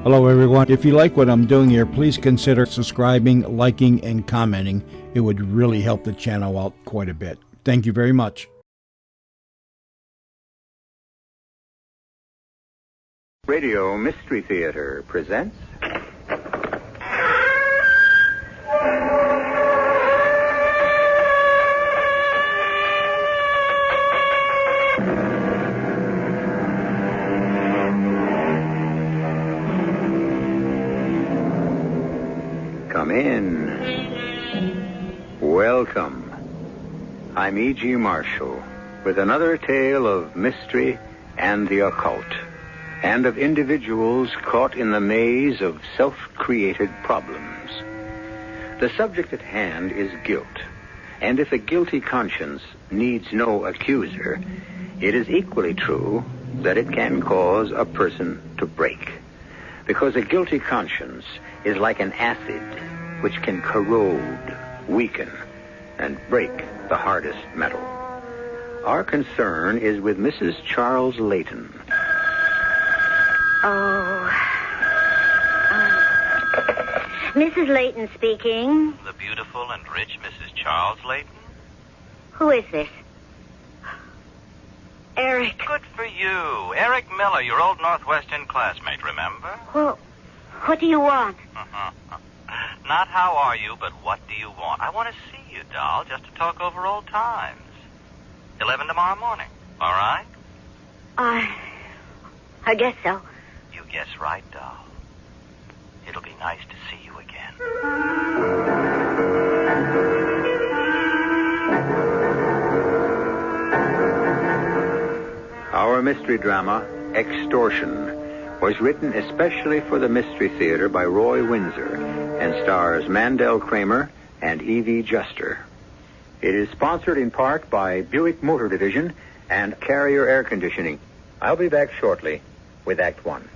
Hello, everyone. If you like what I'm doing here, please consider subscribing, liking, and commenting. It would really help the channel out quite a bit. Thank you very much. Radio Mystery Theater presents... Come in. Welcome. I'm E.G. Marshall with another tale of mystery and the occult, and of individuals caught in the maze of self-created problems. The subject at hand is guilt, and if a guilty conscience needs no accuser, it is equally true that it can cause a person to break. Because a guilty conscience is like an acid which can corrode, weaken, and break the hardest metal. Our concern is with Mrs. Charles Layton. Mrs. Layton speaking. The beautiful and rich Mrs. Charles Layton? Who is this? Eric. Good for you. Eric Miller, your old Northwestern classmate, remember? Well, what do you want? Not how are you, but what do you want? I want to see you, doll, just to talk over old times. 11 tomorrow morning, all right? I guess so. You guess right, doll. It'll be nice to see you again. Our mystery drama, Extortion, was written especially for the Mystery Theater by Roy Windsor and stars Mandel Kramer and Evie Juster. It is sponsored in part by Buick Motor Division and Carrier Air Conditioning. I'll be back shortly with Act One.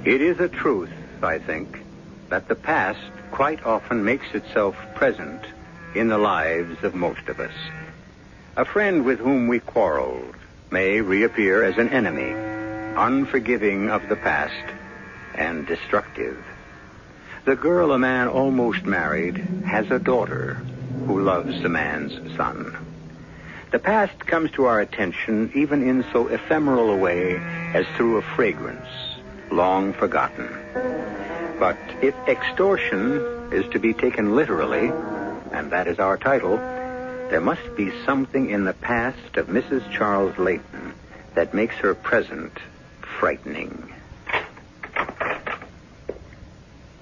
It is a truth, I think, that the past quite often makes itself present in the lives of most of us. A friend with whom we quarreled may reappear as an enemy, unforgiving of the past and destructive. The girl a man almost married has a daughter who loves the man's son. The past comes to our attention even in so ephemeral a way as through a fragrance, long forgotten. But if extortion is to be taken literally, and that is our title, there must be something in the past of Mrs. Charles Layton that makes her present frightening.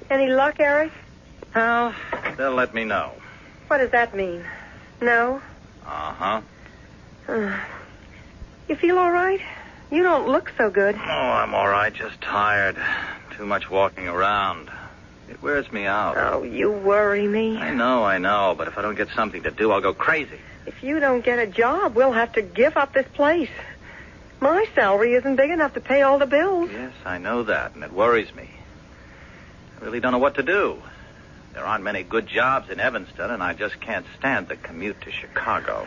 Any luck, Eric? Well, they'll let me know. What does that mean? No? Uh-huh. You feel all right? You don't look so good. Oh, I'm all right, just tired. Too much walking around. It wears me out. Oh, you worry me. I know, but if I don't get something to do, I'll go crazy. If you don't get a job, we'll have to give up this place. My salary isn't big enough to pay all the bills. Yes, I know that, and it worries me. I really don't know what to do. There aren't many good jobs in Evanston, and I just can't stand the commute to Chicago.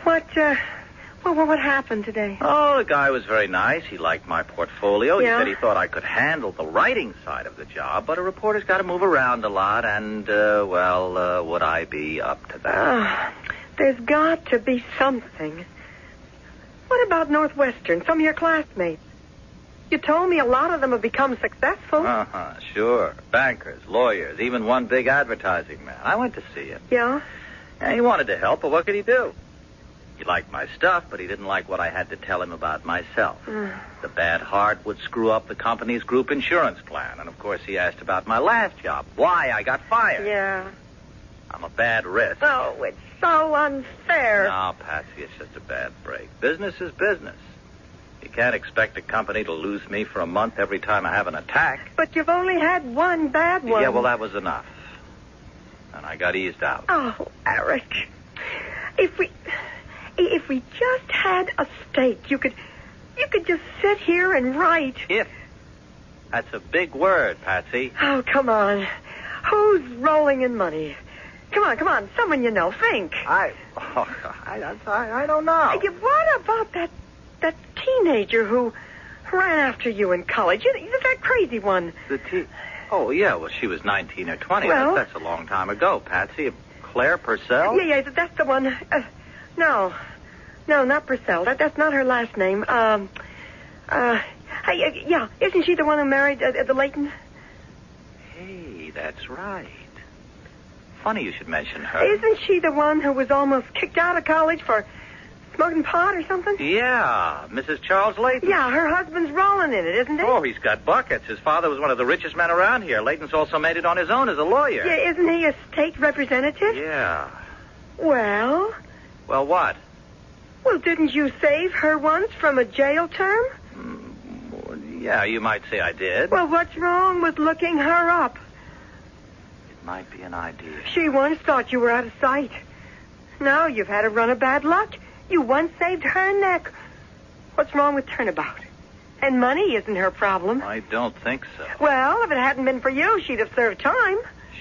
What happened today? Oh, the guy was very nice. He liked my portfolio. Yeah? He said he thought I could handle the writing side of the job, but a reporter's got to move around a lot, and, would I be up to that? There's got to be something. What about Northwestern, some of your classmates? You told me a lot of them have become successful. Sure. Bankers, lawyers, even one big advertising man. I went to see him. Yeah? Yeah, he wanted to help, but what could he do? He liked my stuff, but he didn't like what I had to tell him about myself. The bad heart would screw up the company's group insurance plan. And, of course, he asked about my last job, why I got fired. Yeah. I'm a bad risk. Oh, it's so unfair. No, Patsy, it's just a bad break. Business is business. You can't expect a company to lose me for a month every time I have an attack. But you've only had one bad one. Yeah, well, that was enough. And I got eased out. Oh, Eric. If we just had a stake, you could just sit here and write. If. That's a big word, Patsy. Oh, come on. Who's rolling in money? Come on. Someone you know. Think. I don't know. What about that teenager who ran after you in college? That crazy one. Oh, yeah, well, she was 19 or 20. Well- That's a long time ago, Patsy. Claire Purcell? Yeah, that's the one. No, not Purcell. That's not her last name. Yeah, isn't she the one who married the Layton? Hey, that's right. Funny you should mention her. Isn't she the one who was almost kicked out of college for smoking pot or something? Yeah, Mrs. Charles Layton. Yeah, her husband's rolling in it, isn't he? Oh, he's got buckets. His father was one of the richest men around here. Layton's also made it on his own as a lawyer. Yeah, isn't he a state representative? Yeah. Well, What? well, didn't you save her once from a jail term? Yeah, you might say I did. Well, what's wrong with looking her up? It might be an idea. She once thought you were out of sight. Now you've had a run of bad luck. You once saved her neck. What's wrong with turnabout? And money isn't her problem. I don't think so. Well, if it hadn't been for you, she'd have served time.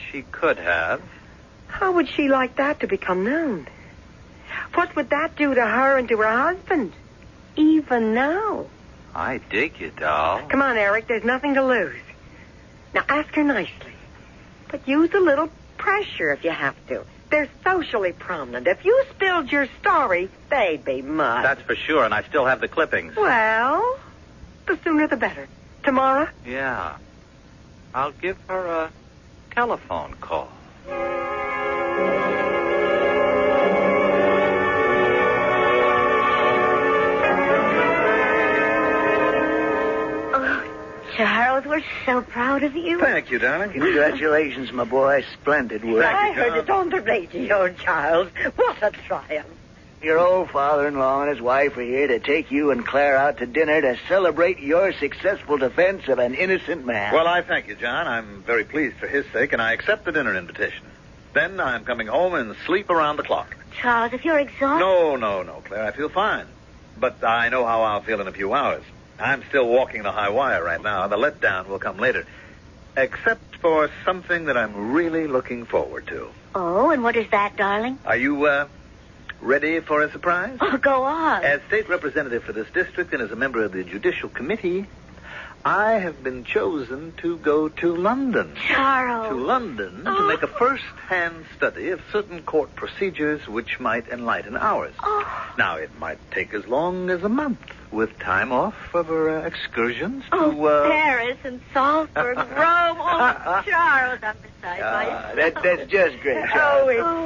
She could have. How would she like that to become known? What would that do to her and to her husband? Even now. I dig you, doll. Come on, Eric. There's nothing to lose. Now, ask her nicely. But use a little pressure if you have to. They're socially prominent. If you spilled your story, they'd be mud. That's for sure, and I still have the clippings. Well, the sooner the better. Tomorrow? Yeah. I'll give her a telephone call. Charles, we're so proud of you. Thank you, darling. Congratulations, my boy. Splendid work. I heard it on the radio, Charles. What a triumph. Your old father-in-law and his wife are here to take you and Claire out to dinner to celebrate your successful defense of an innocent man. Well, I thank you, John. I'm very pleased for his sake, and I accept the dinner invitation. Then I'm coming home and sleep around the clock. Charles, if you're exhausted... No, Claire. I feel fine. But I know how I'll feel in a few hours. I'm still walking the high wire right now. The letdown will come later. Except for something that I'm really looking forward to. Oh, and what is that, darling? Are you, ready for a surprise? Oh, go on. As state representative for this district and as a member of the Judicial Committee, I have been chosen to go to London. Charles. To London to make a first-hand study of certain court procedures which might enlighten ours. Oh. Now, it might take as long as a month, with time off for excursions Oh, to... Paris and Salzburg, Rome. Oh, Charles, I'm beside myself. That's just great, Oh,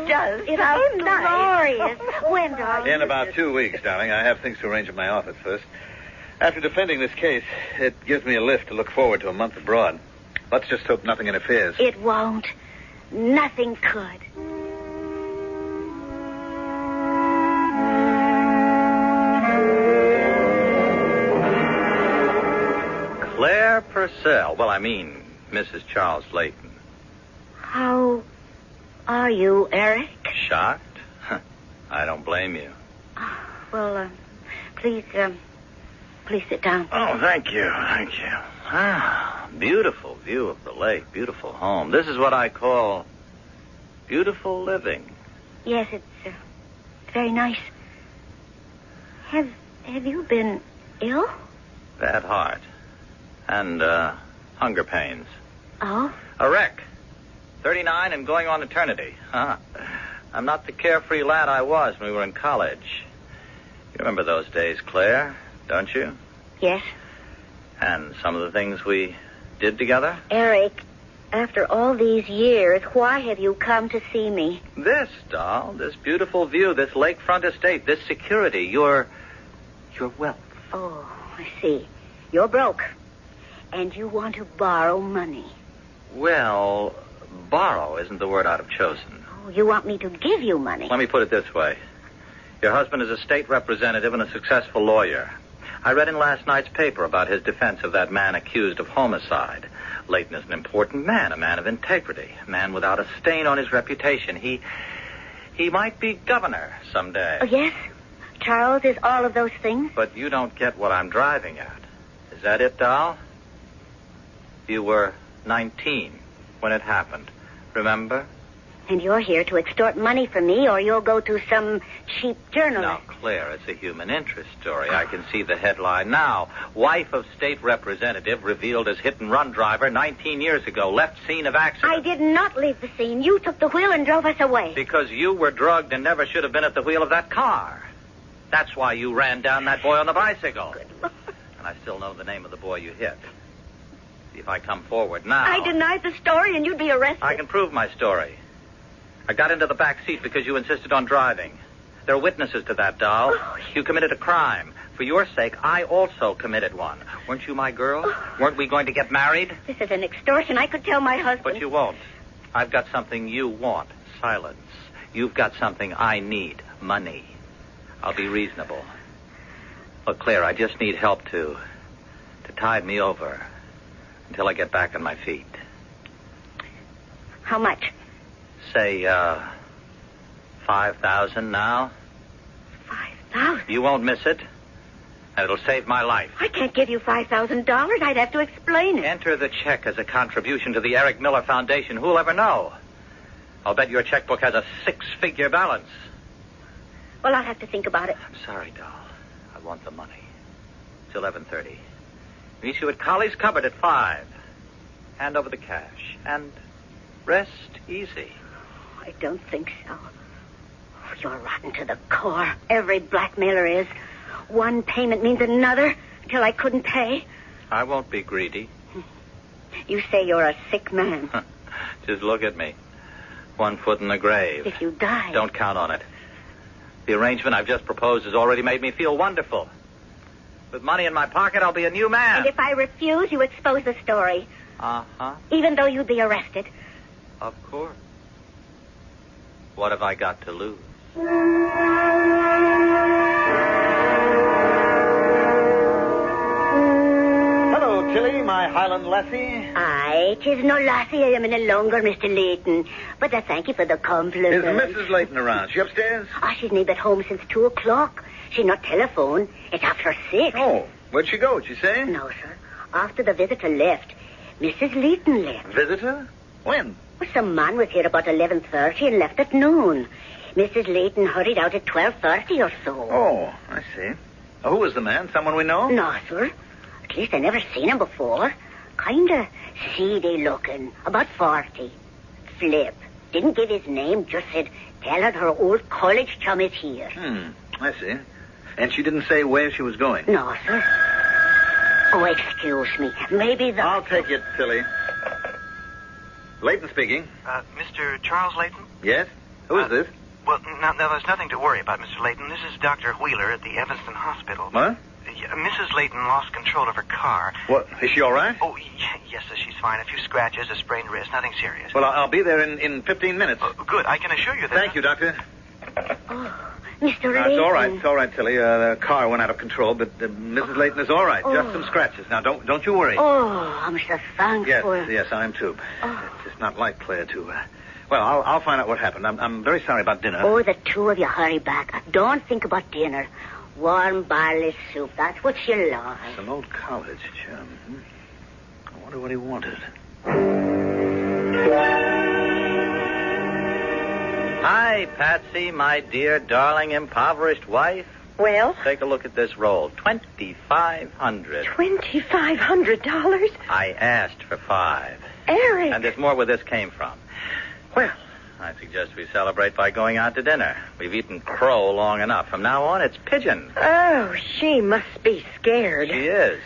Charles. it's just It's so nice. glorious. When, darling? In about 2 weeks, darling. I have things to arrange at my office first. After defending this case, it gives me a lift to look forward to a month abroad. Let's just hope nothing interferes. It won't. Nothing could. Claire Purcell. Well, I mean, Mrs. Charles Layton. How are you, Eric? Shocked? I don't blame you. Well, please sit down. Oh, thank you. Ah, beautiful view of the lake, beautiful home. This is what I call beautiful living. Yes, it's very nice. Have you been ill? Bad heart. And, hunger pains. Oh? A wreck. 39 and going on eternity. Huh? I'm not the carefree lad I was when we were in college. You remember those days, Claire, don't you? Yes. And some of the things we did together? Eric, after all these years, why have you come to see me? This, doll, this beautiful view, this lakefront estate, this security, your wealth. Oh, I see. You're broke. And you want to borrow money. Well, borrow isn't the word I'd have chosen. Oh, you want me to give you money? Let me put it this way. Your husband is a state representative and a successful lawyer. I read in last night's paper about his defense of that man accused of homicide. Layton is an important man, a man of integrity, a man without a stain on his reputation. He might be governor someday. Oh, yes? Charles is all of those things? But you don't get what I'm driving at. Is that it, doll? You were 19 when it happened. Remember? And you're here to extort money from me, or you'll go to some cheap journalist. Now, Claire, it's a human interest story. I can see the headline now. Wife of state representative revealed as hit-and-run driver 19 years ago. Left scene of accident. I did not leave the scene. You took the wheel and drove us away. Because you were drugged and never should have been at the wheel of that car. That's why you ran down that boy on the bicycle. Good Lord. And I still know the name of the boy you hit. See if I come forward now. I denied the story, and you'd be arrested. I can prove my story. I got into the back seat because you insisted on driving. There are witnesses to that, doll. Oh, You committed a crime. For your sake, I also committed one. Weren't you my girl? Weren't we going to get married? This is an extortion. I could tell my husband. But you won't. I've got something you want. Silence. You've got something I need. Money. I'll be reasonable. Look, Claire, I just need help to tide me over until I get back on my feet. How much? Say, $5,000 now. $5,000? You won't miss it, and it'll save my life. I can't give you $5,000. I'd have to explain it. Enter the check as a contribution to the Eric Miller Foundation. Who'll ever know? I'll bet your checkbook has a 6-figure balance. Well, I'll have to think about it. I'm sorry, doll. I want the money. It's 11:30. Meet you at Colley's cupboard at 5. Hand over the cash. And rest easy. I don't think so. You're rotten to the core. Every blackmailer is. One payment means another until I couldn't pay. I won't be greedy. You say you're a sick man. Just look at me. 1 foot in the grave. If you die... Don't count on it. The arrangement I've just proposed has already made me feel wonderful. With money in my pocket, I'll be a new man. And if I refuse, you expose the story. Uh-huh. Even though you'd be arrested. Of course. What have I got to lose? Hello, Tilly, my Highland lassie. Aye, 'tis no lassie I am any longer, Mr. Leighton. But I thank you for the compliment. Is Mrs. Leighton around? She upstairs? She's not at home since 2 o'clock. She not telephone. It's after 6. Oh, where'd she go, did she say? No, sir. After the visitor left, Mrs. Leighton left. Visitor? When? Well, some man was here about 11:30 and left at noon. Mrs. Leighton hurried out at 12:30 or so. Oh, I see. Who was the man? Someone we know? No, sir. At least I never seen him before. Kinda seedy looking. About 40. Flip. Didn't give his name, just said, tell her old college chum is here. I see. And she didn't say where she was going? No, sir. Oh, excuse me. Maybe the... I'll take it, Tilly. Leighton speaking. Mr. Charles Leighton? Yes? Who is this? Well, now, there's nothing to worry about, Mr. Leighton. This is Dr. Wheeler at the Evanston Hospital. What? Mrs. Leighton lost control of her car. What? Is she all right? Oh, yes, sir, she's fine. A few scratches, a sprained wrist, nothing serious. Well, I'll be there in 15 minutes. Good. I can assure you that... Thank you, Doctor. Oh, Mr. Leighton. It's all right, Tilly. The car went out of control, but Mrs. Leighton is all right. Just some scratches. Now, don't you worry. Oh, I'm so thankful. Yes, I am too. It's just not like Claire to... Well, I'll find out what happened. I'm very sorry about dinner. Oh, the two of you hurry back. Don't think about dinner. Warm barley soup. That's what you like. Some old college chum. I wonder what he wanted. Hi, Patsy, my dear, darling, impoverished wife. Well? Take a look at this roll. $2,500. $2,500? I asked for $5. Eric! And there's more where this came from. Well, I suggest we celebrate by going out to dinner. We've eaten crow long enough. From now on, it's pigeon. Oh, she must be scared. She is.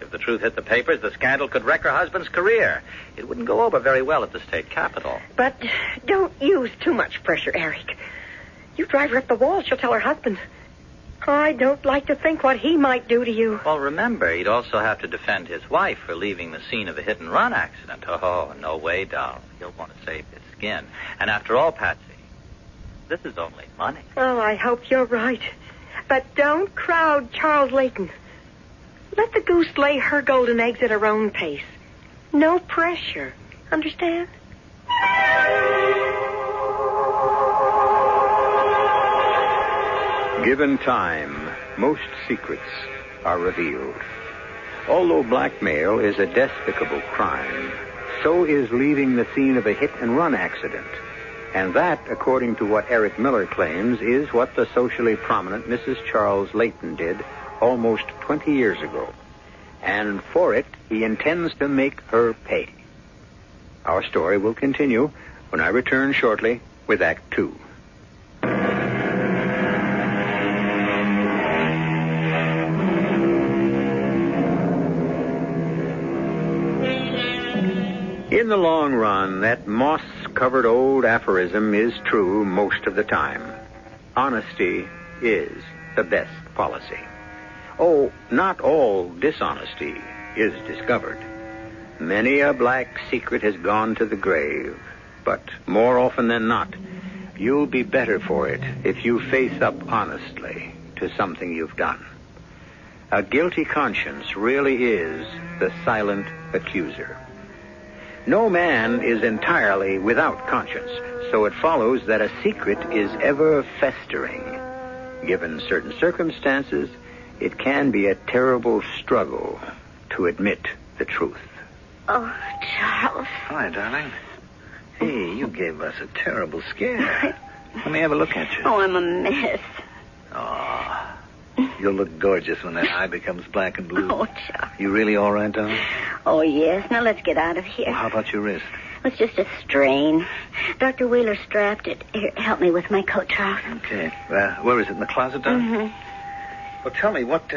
If the truth hit the papers, the scandal could wreck her husband's career. It wouldn't go over very well at the state capitol. But don't use too much pressure, Eric. You drive her up the wall, she'll tell her husband. I don't like to think what he might do to you. Well, remember, he'd also have to defend his wife for leaving the scene of a hit-and-run accident. Oh, no way, doll. He'll want to save his skin. And after all, Patsy, this is only money. Oh, I hope you're right. But don't crowd Charles Leighton. Let the goose lay her golden eggs at her own pace. No pressure. Understand? Given time, most secrets are revealed. Although blackmail is a despicable crime, so is leaving the scene of a hit-and-run accident. And that, according to what Eric Miller claims, is what the socially prominent Mrs. Charles Layton did almost 20 years ago. And for it, he intends to make her pay. Our story will continue when I return shortly with Act 2. In the long run, that moss-covered old aphorism is true most of the time. Honesty is the best policy. Oh, not all dishonesty is discovered. Many a black secret has gone to the grave, but more often than not, you'll be better for it if you face up honestly to something you've done. A guilty conscience really is the silent accuser. No man is entirely without conscience, so it follows that a secret is ever festering. Given certain circumstances, it can be a terrible struggle to admit the truth. Oh, Charles. Hi, darling. Hey, you gave us a terrible scare. Let me have a look at you. Oh, I'm a mess. Oh, you'll look gorgeous when that eye becomes black and blue. Oh, Charles. You really all right, darling? Oh, yes. Now let's get out of here. Well, how about your wrist? It's just a strain. Dr. Wheeler strapped it. Here, help me with my coat, Charles. Okay. Where is it? In the closet, darling? Mm-hmm. Well, tell me, what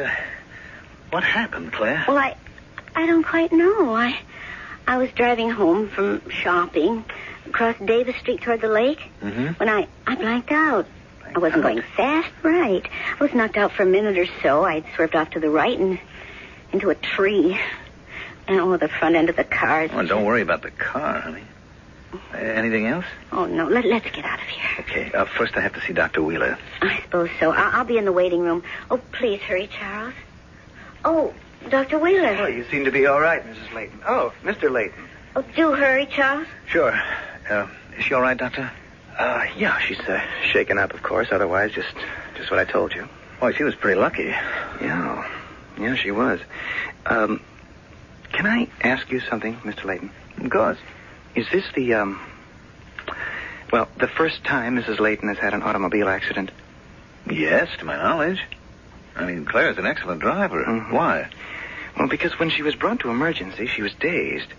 happened, Claire? Well, I don't quite know. I was driving home from shopping across Davis Street toward the lake when I blanked out. I wasn't going fast, right. I was knocked out for a minute or so. I'd swerved off to the right and into a tree. And, the front end of the car. Well, don't worry about the car, honey. Anything else? Oh, no. Let's get out of here. Okay. First I have to see Dr. Wheeler. I suppose so. I'll be in the waiting room. Oh, please hurry, Charles. Oh, Dr. Wheeler. Oh, you seem to be all right, Mrs. Layton. Oh, Mr. Layton. Oh, do hurry, Charles. Sure. Is she all right, Doctor? Yeah, she's shaken up, of course. Otherwise, just what I told you. Boy, she was pretty lucky. Yeah, she was. Can I ask you something, Mr. Layton? Of course. Is this the first time Mrs. Layton has had an automobile accident? Yes, to my knowledge. I mean, Claire's an excellent driver. Mm-hmm. Why? Well, because when she was brought to emergency, she was dazed.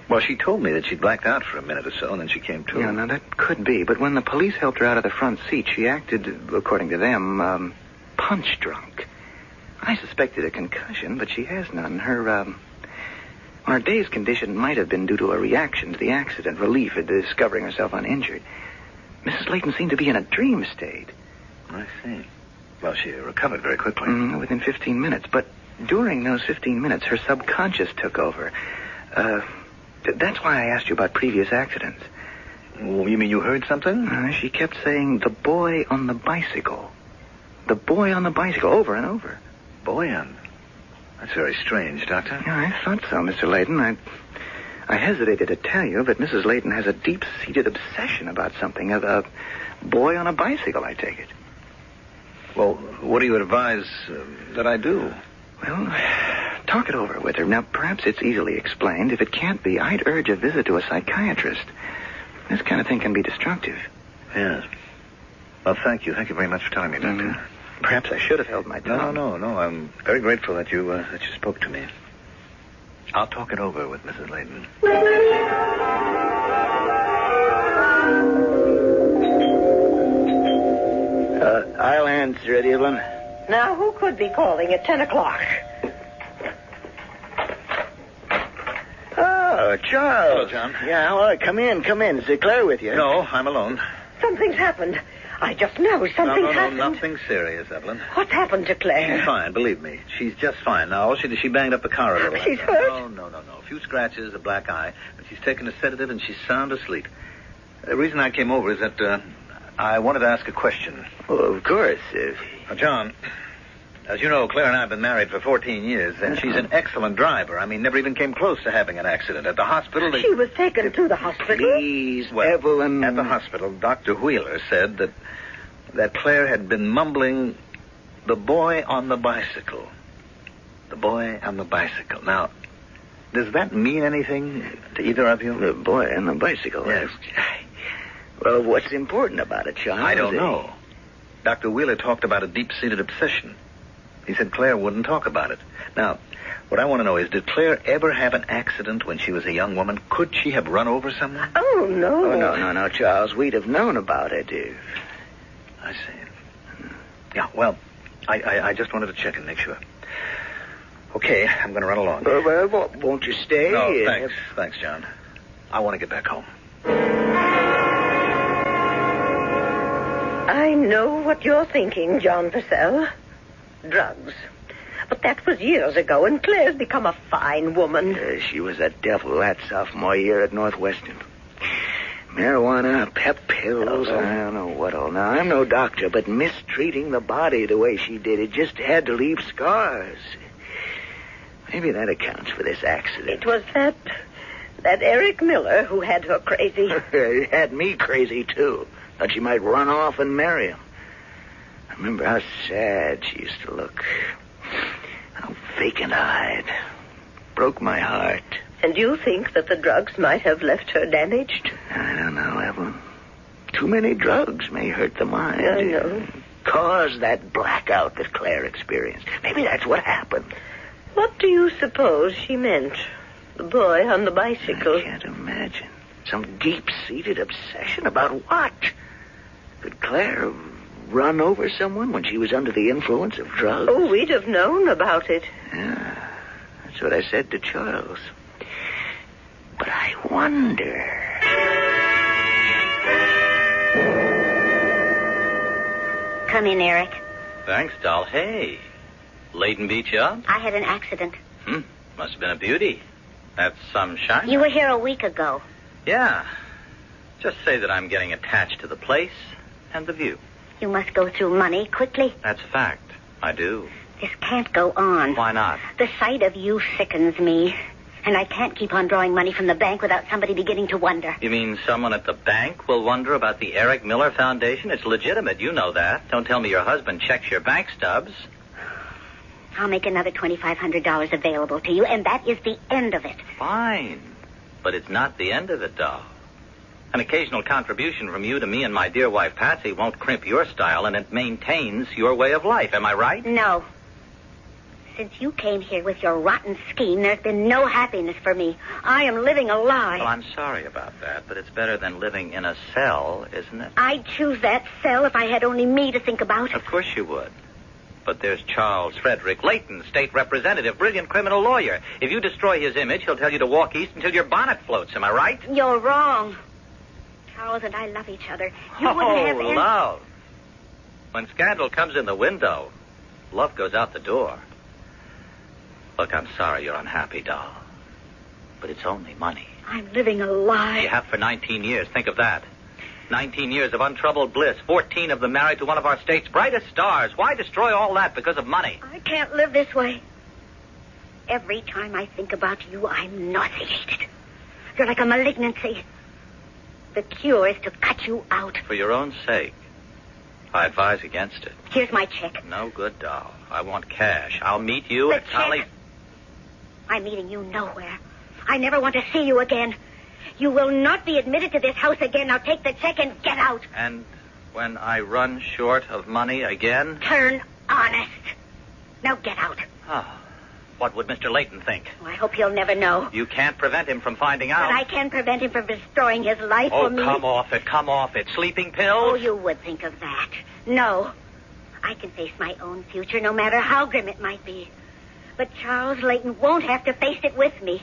Well, she told me that she'd blacked out for a minute or so, and then she came to. Yeah, now that could be. But when the police helped her out of the front seat, she acted, according to them, punch drunk. I suspected a concussion, but she has none. Her dazed condition might have been due to a reaction to the accident, relief at discovering herself uninjured. Mrs. Layton seemed to be in a dream state. I see. Well, she recovered very quickly. Within 15 minutes. But during those 15 minutes, her subconscious took over. That's why I asked you about previous accidents. Well, you mean you heard something? She kept saying, the boy on the bicycle. The boy on the bicycle, over and over. Boy on... That's very strange, Doctor. Yeah, I thought so, Mr. Layton. I hesitated to tell you, but Mrs. Layton has a deep-seated obsession about something. A boy on a bicycle, I take it. Well, what do you advise that I do? Well, talk it over with her. Now, perhaps it's easily explained. If it can't be, I'd urge a visit to a psychiatrist. This kind of thing can be destructive. Yes. Well, thank you. Thank you very much for telling me, Doctor. Perhaps I should have held my tongue. No. I'm very grateful that you spoke to me. I'll talk it over with Mrs. Layton. I'll answer it, Evelyn. Now, who could be calling at 10 o'clock? Oh, Charles. Hello, John. Yeah, all right. Come in. Is Claire with you? No, I'm alone. Something's happened. I just know something's happened. No, nothing serious, Evelyn. What's happened to Claire? She's fine, believe me. She's just fine. Now, all she did, she banged up the car a little. She's hurt? No. A few scratches, a black eye. But she's taken a sedative and she's sound asleep. The reason I came over is that I wanted to ask a question. Oh, of course. Now, John, as you know, Claire and I have been married for 14 years, and she's an excellent driver. I mean, never even came close to having an accident. At the hospital, She was taken to the hospital. Please, Evelyn. At the hospital, Dr. Wheeler said that Claire had been mumbling, the boy on the bicycle. The boy on the bicycle. Now, does that mean anything to either of you? The boy on the bicycle. Yes. Well, what's important about it, Charles? I don't know. Dr. Wheeler talked about a deep-seated obsession. He said Claire wouldn't talk about it. Now, what I want to know is, did Claire ever have an accident when she was a young woman? Could she have run over someone? Oh, no. Oh, no, Charles. We'd have known about it if... I see. Yeah, well, I just wanted to check and make sure. Okay, I'm going to run along. Well, won't you stay? No, thanks. Thanks, John. I want to get back home. I know what you're thinking, John Purcell. Drugs. But that was years ago, and Claire's become a fine woman. She was a devil that sophomore year at Northwestern. Marijuana, pep pills, I don't know what all. Now, I'm no doctor, but mistreating the body the way she did, it just had to leave scars. Maybe that accounts for this accident. It was that Eric Miller who had her crazy. He had me crazy, too. Thought she might run off and marry him. I remember how sad she used to look. How vacant-eyed. Broke my heart. And you think that the drugs might have left her damaged? I don't know, Evelyn. Too many drugs may hurt the mind. I know. Cause that blackout that Claire experienced. Maybe that's what happened. What do you suppose she meant? The boy on the bicycle. I can't imagine. Some deep-seated obsession about what? Could Claire run over someone when she was under the influence of drugs? Oh, we'd have known about it. Yeah, that's what I said to Charles. But I wonder... Come in, Eric. Thanks, doll. Hey, Layton beat you up? I had an accident. Must have been a beauty. That's some shine. You were here a week ago. Yeah. Just say that I'm getting attached to the place and the view. You must go through money quickly. That's a fact. I do. This can't go on. Why not? The sight of you sickens me. And I can't keep on drawing money from the bank without somebody beginning to wonder. You mean someone at the bank will wonder about the Eric Miller Foundation? It's legitimate. You know that. Don't tell me your husband checks your bank stubs. I'll make another $2,500 available to you, and that is the end of it. Fine. But it's not the end of it, doll. An occasional contribution from you to me and my dear wife, Patsy, won't crimp your style, and it maintains your way of life. Am I right? No. Since you came here with your rotten scheme, there's been no happiness for me. I am living a lie. Well, I'm sorry about that, but it's better than living in a cell, isn't it? I'd choose that cell if I had only me to think about. Of course you would. But there's Charles Frederick Layton, state representative, brilliant criminal lawyer. If you destroy his image, he'll tell you to walk east until your bonnet floats. Am I right? You're wrong. Charles and I love each other. You wouldn't have any... love. When scandal comes in the window, love goes out the door. Look, I'm sorry you're unhappy, doll. But it's only money. I'm living a lie. You have for 19 years. Think of that. 19 years of untroubled bliss. 14 of them married to one of our state's brightest stars. Why destroy all that because of money? I can't live this way. Every time I think about you, I'm nauseated. You're like a malignancy. The cure is to cut you out. For your own sake, I advise against it. Here's my check. No good, doll. I want cash. I'll meet you The at Collie... check? I'm meeting you nowhere. I never want to see you again. You will not be admitted to this house again. Now take the check and get out. And when I run short of money again? Turn honest. Now get out. Oh, what would Mr. Layton think? I hope he'll never know. You can't prevent him from finding out. But I can prevent him from destroying his life Oh, for me. come off it. Come off it. Sleeping pills? Oh, you would think of that. No. I can face my own future, no matter how grim it might be. But Charles Layton won't have to face it with me.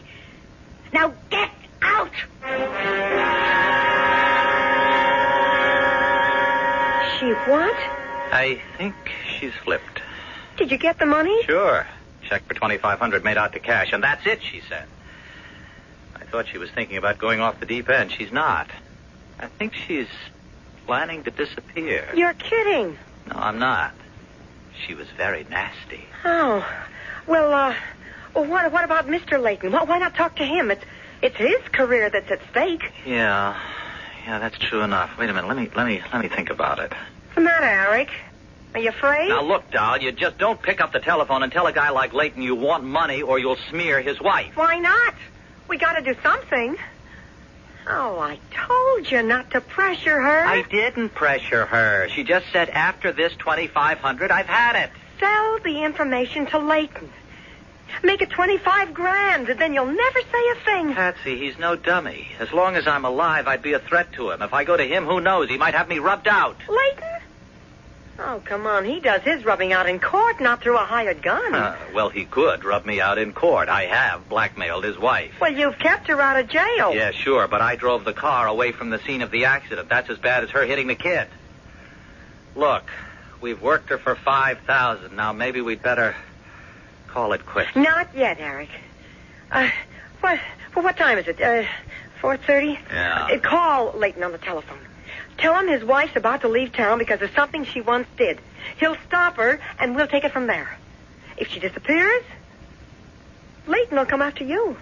Now get out! She what? I think she's flipped. Did you get the money? Sure. Check for $2,500 made out to cash, and that's it, she said. I thought she was thinking about going off the deep end. She's not. I think she's planning to disappear. You're kidding. No, I'm not. She was very nasty. Oh. Well, what about Mr. Layton? Why not talk to him? It's his career that's at stake. Yeah, that's true enough. Wait a minute. Let me think about it. What's the matter, Eric? Are you afraid? Now, look, doll, you just don't pick up the telephone and tell a guy like Layton you want money or you'll smear his wife. Why not? We got to do something. Oh, I told you not to pressure her. I didn't pressure her. She just said after this $2,500, I've had it. Sell the information to Leighton. Make it $25,000, and then you'll never say a thing. Patsy, he's no dummy. As long as I'm alive, I'd be a threat to him. If I go to him, who knows? He might have me rubbed out. Leighton? Oh, come on. He does his rubbing out in court, not through a hired gun. Well, he could rub me out in court. I have blackmailed his wife. Well, you've kept her out of jail. Yeah, sure, but I drove the car away from the scene of the accident. That's as bad as her hitting the kid. Look, we've worked her for $5,000. Now, maybe we'd better call it quits. Not yet, Eric. What time is it? 4:30? Yeah. Call Leighton on the telephone. Tell him his wife's about to leave town because of something she once did. He'll stop her, and we'll take it from there. If she disappears, Leighton will come after you.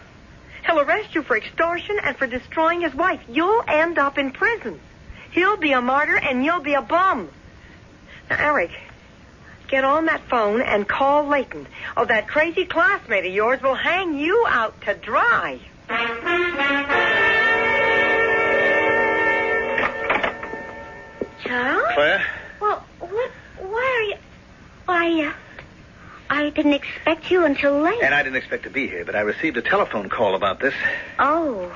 He'll arrest you for extortion and for destroying his wife. You'll end up in prison. He'll be a martyr, and you'll be a bum. Now, Eric, get on that phone and call Leighton. Oh, that crazy classmate of yours will hang you out to dry. Charles? Claire? Well, why are you... Why, I didn't expect you until late. And I didn't expect to be here, but I received a telephone call about this. Oh.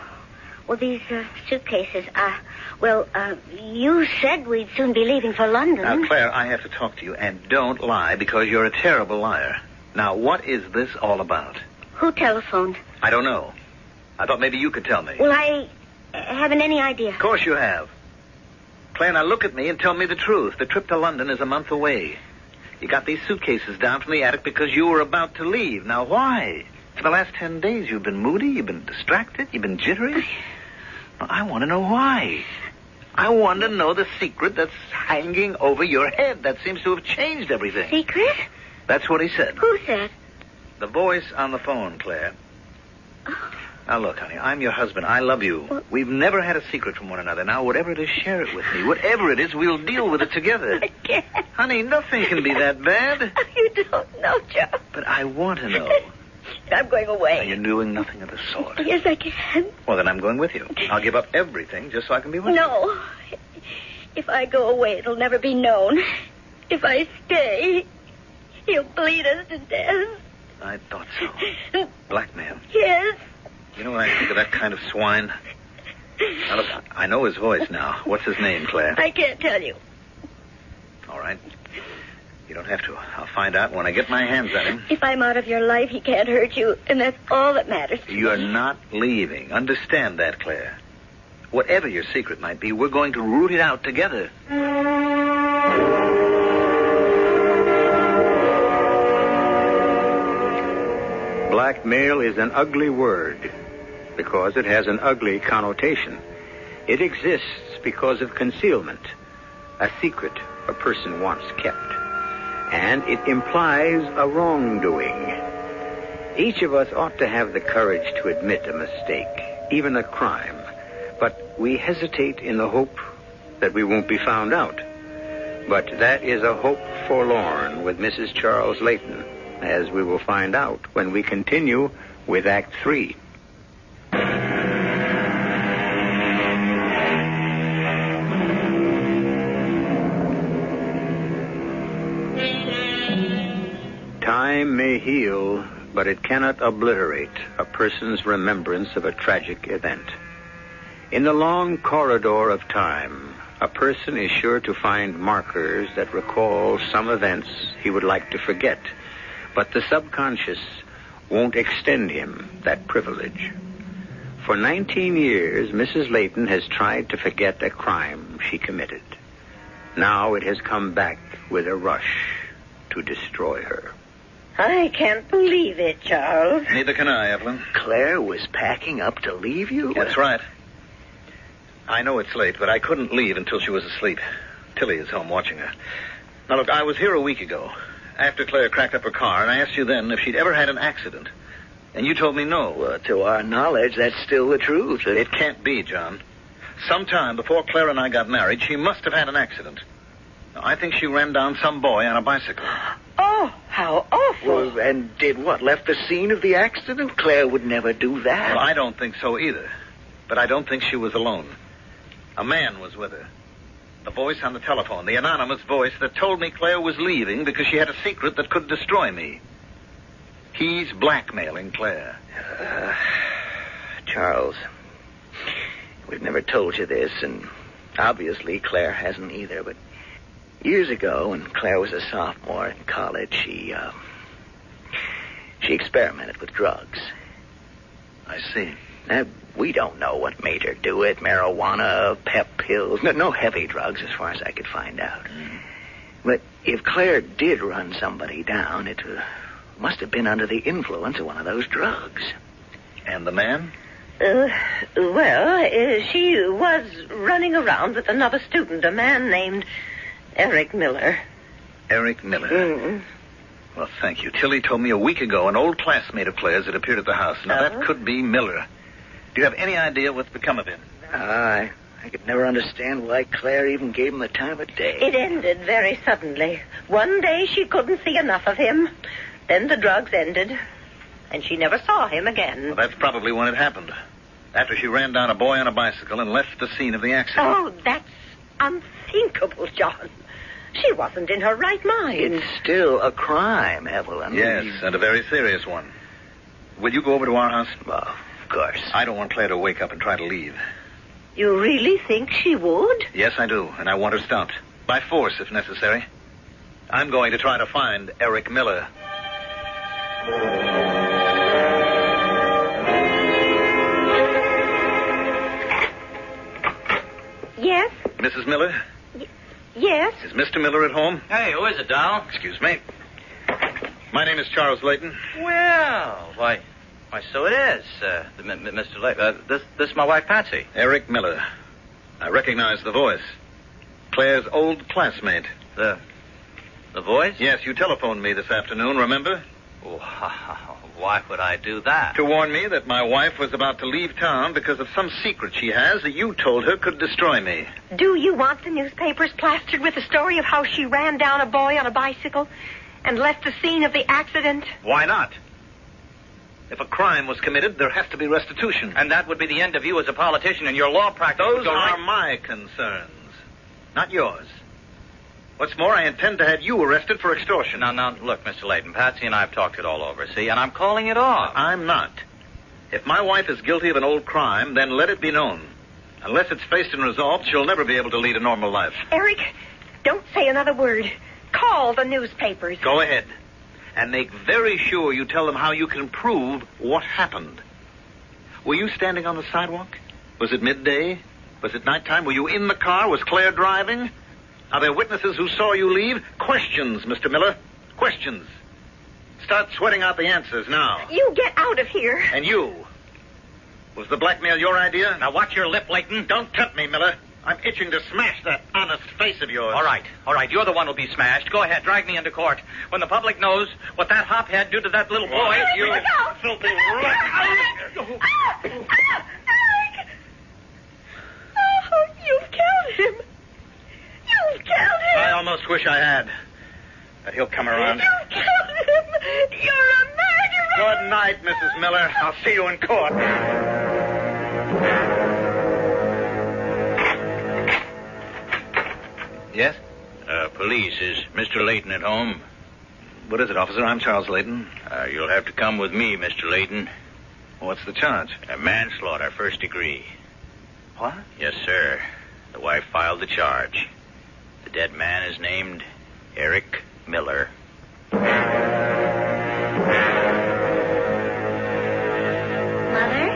Well, these suitcases, you said we'd soon be leaving for London. Now, Claire, I have to talk to you, and don't lie, because you're a terrible liar. Now, what is this all about? Who telephoned? I don't know. I thought maybe you could tell me. Well, I haven't any idea. Of course you have. Claire, now look at me and tell me the truth. The trip to London is a month away. You got these suitcases down from the attic because you were about to leave. Now, why? For the last 10 days, you've been moody, you've been distracted, you've been jittery. Well, I want to know why. I want to know the secret that's hanging over your head. That seems to have changed everything. Secret? That's what he said. Who said? The voice on the phone, Claire. Now, look, honey, I'm your husband. I love you. What? We've never had a secret from one another. Now, whatever it is, share it with me. Whatever it is, we'll deal with it together. I can't. Honey, nothing can be that bad. You don't know, Joe. But I want to know. I'm going away. Now, you're doing nothing of the sort. Yes, I can. Well, then I'm going with you. I'll give up everything just so I can be with you. No. If I go away, it'll never be known. If I stay, he'll bleed us to death. I thought so. Blackmail. Yes. You know what I think of that kind of swine? Now, look, I know his voice now. What's his name, Claire? I can't tell you. All right. You don't have to. I'll find out when I get my hands on him. If I'm out of your life, he can't hurt you, and that's all that matters to me. You're not leaving. Understand that, Claire. Whatever your secret might be, we're going to root it out together. Blackmail is an ugly word because it has an ugly connotation. It exists because of concealment, a secret a person once kept. And it implies a wrongdoing. Each of us ought to have the courage to admit a mistake, even a crime. But we hesitate in the hope that we won't be found out. But that is a hope forlorn with Mrs. Charles Leighton, as we will find out when we continue with Act 3. Time may heal, but it cannot obliterate a person's remembrance of a tragic event. In the long corridor of time, a person is sure to find markers that recall some events he would like to forget, but the subconscious won't extend him that privilege. For 19 years, Mrs. Leighton has tried to forget a crime she committed. Now it has come back with a rush to destroy her. I can't believe it, Charles. Neither can I, Evelyn. Claire was packing up to leave you? That's right. I know it's late, but I couldn't leave until she was asleep. Tilly is home watching her. Now, look, I was here a week ago, after Claire cracked up her car, and I asked you then if she'd ever had an accident. And you told me no. Well, to our knowledge, that's still the truth. It can't be, John. Sometime before Claire and I got married, she must have had an accident. Now, I think she ran down some boy on a bicycle. Oh, how awful. Well, and did what? Left the scene of the accident? Claire would never do that. Well, I don't think so either. But I don't think she was alone. A man was with her. The voice on the telephone, the anonymous voice that told me Claire was leaving because she had a secret that could destroy me. He's blackmailing Claire. Charles, we've never told you this, and obviously Claire hasn't either, but years ago, when Claire was a sophomore in college, she experimented with drugs. I see. Now, we don't know what made her do it. Marijuana, pep pills. No heavy drugs as far as I could find out. But if Claire did run somebody down, it must have been under the influence of one of those drugs. And the man? She was running around with another student, a man named Eric Miller. Eric Miller? Mm. Well, thank you. Tilly told me a week ago an old classmate of Claire's had appeared at the house. Now, that could be Miller. Do you have any idea what's become of him? I could never understand why Claire even gave him the time of day. It ended very suddenly. One day she couldn't see enough of him. Then the drugs ended, and she never saw him again. Well, that's probably when it happened. After she ran down a boy on a bicycle and left the scene of the accident. Oh, that's unthinkable, John. She wasn't in her right mind. It's still a crime, Evelyn. Yes, and a very serious one. Will you go over to our house? Well, of course. I don't want Claire to wake up and try to leave. You really think she would? Yes, I do, and I want her stopped. By force, if necessary. I'm going to try to find Eric Miller. Yes? Mrs. Miller? Yes? Is Mr. Miller at home? Hey, who is it, Doll? Excuse me. My name is Charles Layton. Well, why, so it is, Mr. Layton. This is my wife, Patsy. Eric Miller. I recognize the voice. Claire's old classmate. The voice? Yes, you telephoned me this afternoon, remember? Why would I do that? To warn me that my wife was about to leave town because of some secret she has that you told her could destroy me. Do you want the newspapers plastered with the story of how she ran down a boy on a bicycle and left the scene of the accident? Why not? If a crime was committed, there has to be restitution. And that would be the end of you as a politician and your law practice. Those are my concerns, not yours. What's more, I intend to have you arrested for extortion. Now, look, Mr. Layton, Patsy and I have talked it all over, see, and I'm calling it off. I'm not. If my wife is guilty of an old crime, then let it be known. Unless it's faced and resolved, she'll never be able to lead a normal life. Eric, don't say another word. Call the newspapers. Go ahead. And make very sure you tell them how you can prove what happened. Were you standing on the sidewalk? Was it midday? Was it nighttime? Were you in the car? Was Claire driving? Are there witnesses who saw you leave? Questions, Mr. Miller. Questions. Start sweating out the answers now. You get out of here. And you. Was the blackmail your idea? Now, watch your lip, Layton. Don't tempt me, Miller. I'm itching to smash that honest face of yours. All right. You're the one who'll be smashed. Go ahead, drag me into court. When the public knows what that hophead did to that little boy... Eric, You look out! filthy Eric! rat. Eric! Oh, you've killed him. You've killed him. I almost wish I had. But he'll come around. You've killed him. You're a murderer. Good night, Mrs. Miller. I'll see you in court. Yes? Police, is Mr. Layton at home? What is it, officer? I'm Charles Layton. You'll have to come with me, Mr. Layton. What's the charge? Manslaughter, first degree. What? Yes, sir. The wife filed the charge. The dead man is named Eric Miller. Mother?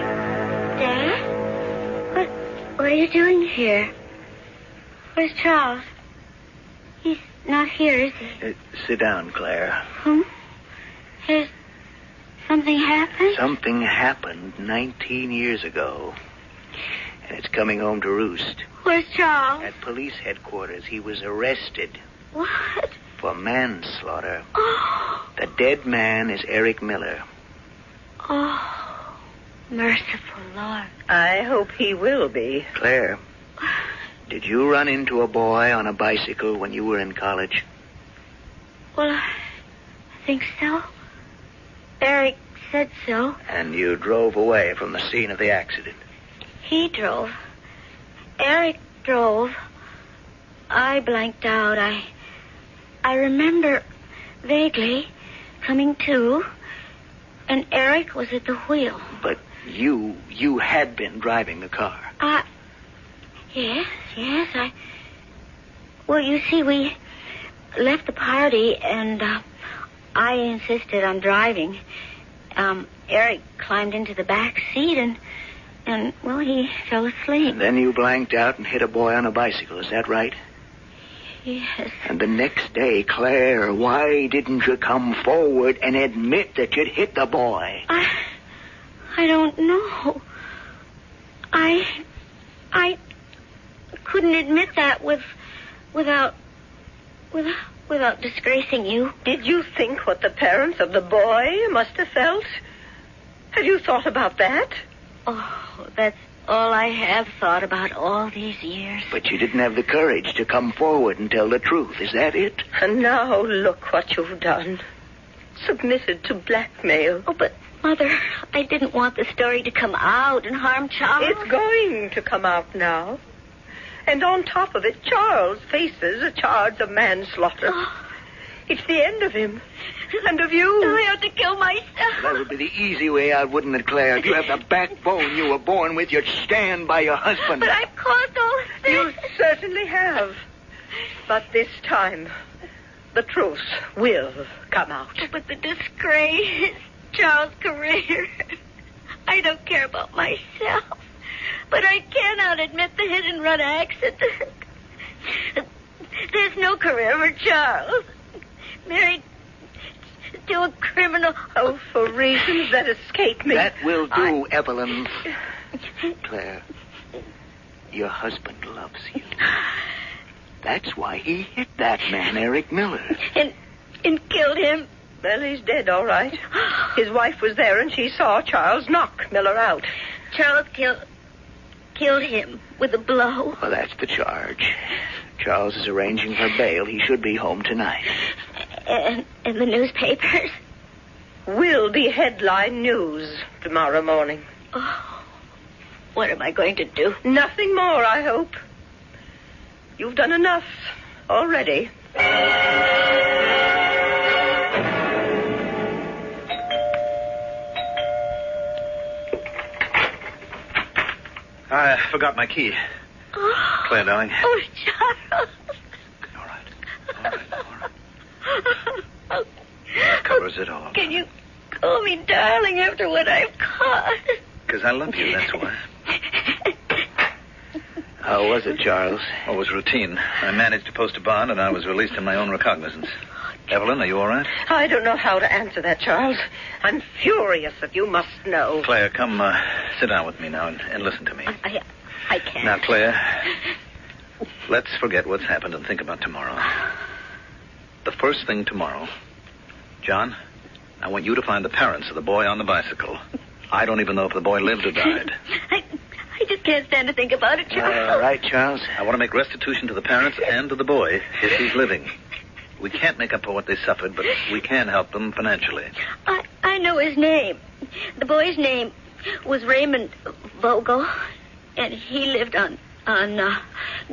Dad? What are you doing here? Where's Charles? He's not here, is he? Sit down, Claire. Has something happened? Something happened 19 years ago, and it's coming home to roost. Where's Charles? At police headquarters, he was arrested What? for manslaughter. Oh, The dead man is Eric Miller. oh, merciful Lord. I hope he will be. Claire, did you run into a boy on a bicycle when you were in college? Well, I think so. Eric said so. And you drove away from the scene of the accident? He drove. Eric drove. I blanked out. I remember vaguely coming to, and Eric was at the wheel. But you had been driving the car. Yes. Well, you see, we left the party, and I insisted on driving. Eric climbed into the back seat, and well, he fell asleep. And then you blanked out and hit a boy on a bicycle, is that right? Yes. And the next day, Claire, why didn't you come forward and admit that you'd hit the boy? I don't know. I couldn't admit that without disgracing you. Did you think what the parents of the boy must have felt? Have you thought about that? Oh, that's all I have thought about all these years. But you didn't have the courage to come forward and tell the truth. Is that it? And now look what you've done. Submitted to blackmail. Oh, but, Mother, I didn't want the story to come out and harm Charles. It's going to come out now. And on top of it, Charles faces a charge of manslaughter. Oh. It's the end of him. And of you. I ought to kill myself. That would be the easy way out, wouldn't it, Claire? If you have the backbone you were born with, you'd stand by your husband. But I've caused all this. You certainly have. But this time, the truth will come out. But the disgrace, Charles' career. I don't care about myself. But I cannot admit the hit-and-run accident. There's no career for Charles. Married to a criminal. Oh, for reasons that escape me. That will do, Evelyn. Claire, your husband loves you. That's why he hit that man, Eric Miller. And killed him. Well, he's dead, all right. His wife was there, and she saw Charles knock Miller out. Charles killed him with a blow. Well, that's the charge. Charles is arranging for bail. He should be home tonight. And the newspapers will be headline news tomorrow morning. Oh, what am I going to do? Nothing more, I hope. You've done enough already. I forgot my key. Oh. Claire, darling. Oh, Charles. All right. That covers it all. Can you call me darling after what I've caused? Because I love you, that's why. How was it, Charles? Well, it was routine. I managed to post a bond, and I was released in my own recognizance. Evelyn, are you all right? I don't know how to answer that, Charles. I'm furious, if you must know. Claire, come sit down with me now and listen to me. I can't. Now, Claire, let's forget what's happened and think about tomorrow. The first thing tomorrow, John, I want you to find the parents of the boy on the bicycle. I don't even know if the boy lived or died. I just can't stand to think about it, Charles. All right, Charles. I want to make restitution to the parents and to the boy if he's living. We can't make up for what they suffered, but we can help them financially. I know his name. The boy's name was Raymond Vogel, and he lived on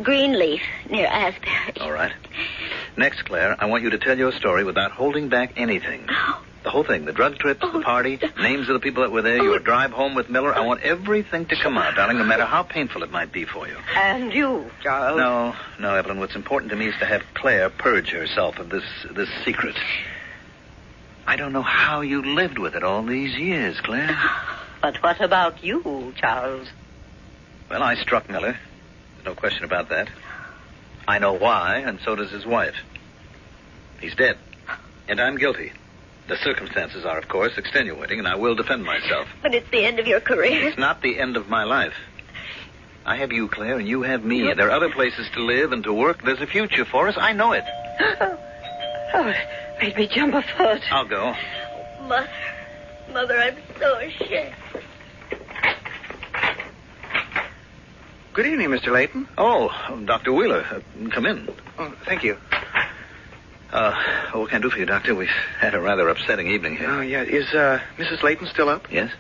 Greenleaf near Asbury. All right. Next, Claire, I want you to tell your story without holding back anything. Oh. The whole thing, the drug trips, the party, names of the people that were there, your drive home with Miller. I want everything to come out, darling, no matter how painful it might be for you. And you, Charles. No, Evelyn. What's important to me is to have Claire purge herself of this secret. I don't know how you lived with it all these years, Claire. But what about you, Charles? Well, I struck Miller. No question about that. I know why, and so does his wife. He's dead, and I'm guilty. The circumstances are, of course, extenuating, and I will defend myself. But it's the end of your career. It's not the end of my life. I have you, Claire, and you have me. There are other places to live and to work. There's a future for us. I know it. Oh, it made me jump a foot. I'll go. Mother, I'm so ashamed. Good evening, Mr. Layton. Oh, Dr. Wheeler. Come in. Oh, thank you. What can I do for you, Doctor? We've had a rather upsetting evening here. Oh, yeah. Is Mrs. Layton still up? Yes?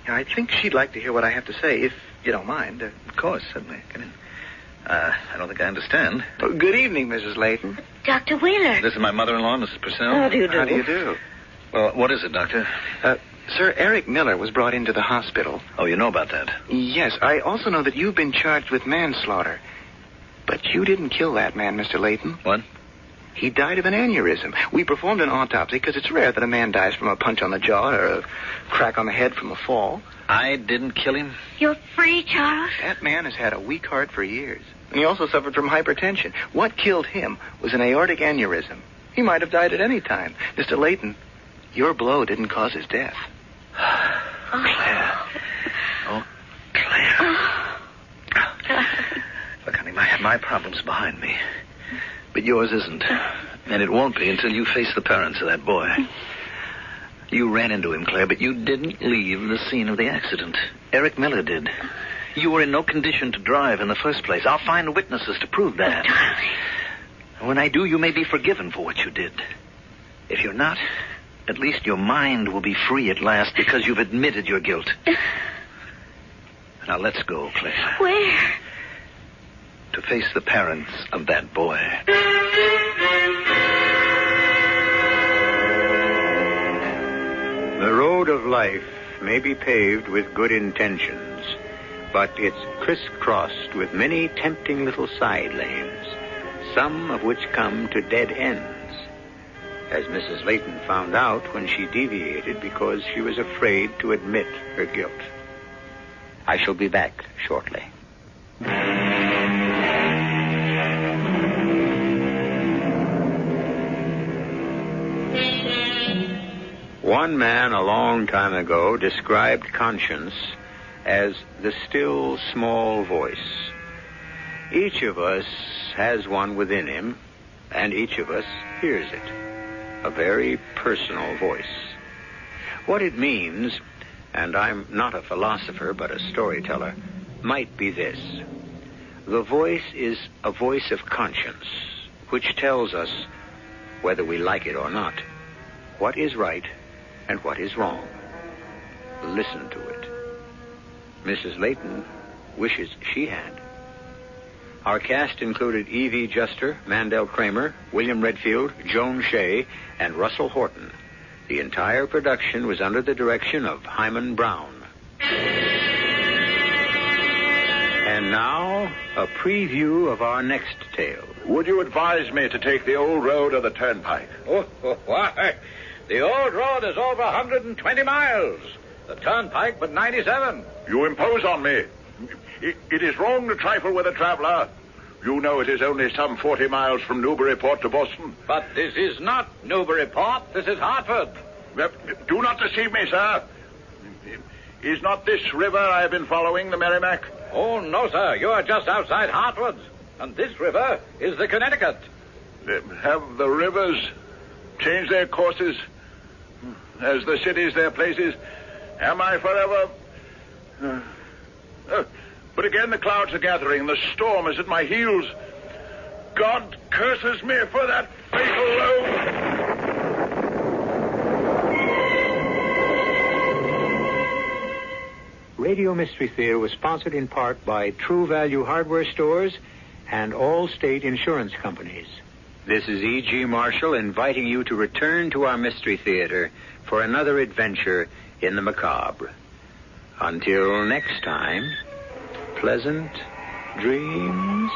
Yeah, I think she'd like to hear what I have to say, if you don't mind. Of course, certainly. Come in. I don't think I understand. Oh, good evening, Mrs. Layton. Dr. Wheeler. This is my mother-in-law, Mrs. Purcell. How do you do? How do you do? Well, what is it, Doctor? Sir, Eric Miller was brought into the hospital. Oh, you know about that? Yes, I also know that you've been charged with manslaughter. But you didn't kill that man, Mr. Layton. What? He died of an aneurysm. We performed an autopsy because it's rare that a man dies from a punch on the jaw or a crack on the head from a fall. I didn't kill him? You're free, Charles. That man has had a weak heart for years. And he also suffered from hypertension. What killed him was an aortic aneurysm. He might have died at any time. Mr. Layton, your blow didn't cause his death. Claire. Oh, Claire. Look, honey, my problem's behind me. But yours isn't. And it won't be until you face the parents of that boy. You ran into him, Claire, but you didn't leave the scene of the accident. Eric Miller did. You were in no condition to drive in the first place. I'll find witnesses to prove that. Darling. When I do, you may be forgiven for what you did. If you're not, at least your mind will be free at last because you've admitted your guilt. Now let's go, Claire. Where? To face the parents of that boy. The road of life may be paved with good intentions, but it's crisscrossed with many tempting little side lanes, some of which come to dead ends, as Mrs. Layton found out when she deviated because she was afraid to admit her guilt. I shall be back shortly. One man a long time ago described conscience as the still small voice. Each of us has one within him, and each of us hears it. A very personal voice. What it means, and I'm not a philosopher but a storyteller, might be this. The voice is a voice of conscience, which tells us, whether we like it or not, what is right and what is wrong. Listen to it. Mrs. Layton wishes she had. Our cast included Evie Juster, Mandel Kramer, William Redfield, Joan Shay, and Russell Horton. The entire production was under the direction of Hyman Brown. And now, a preview of our next tale. Would you advise me to take the old road or the turnpike? Why? The old road is over 120 miles. The turnpike but 97. You impose on me. It is wrong to trifle with a traveler. You know it is only some 40 miles from Newburyport to Boston. But this is not Newburyport. This is Hartford. Do not deceive me, sir. Is not this river I have been following the Merrimack? Oh, no, sir. You are just outside Hartford. And this river is the Connecticut. Have the rivers changed their courses as the cities their places? Am I forever... But again the clouds are gathering. The storm is at my heels. God curses me for that fatal load. Radio Mystery Theater was sponsored in part by True Value Hardware Stores and all state insurance companies. This is E.G. Marshall inviting you to return to our Mystery Theater for another adventure in the macabre. Until next time, pleasant dreams.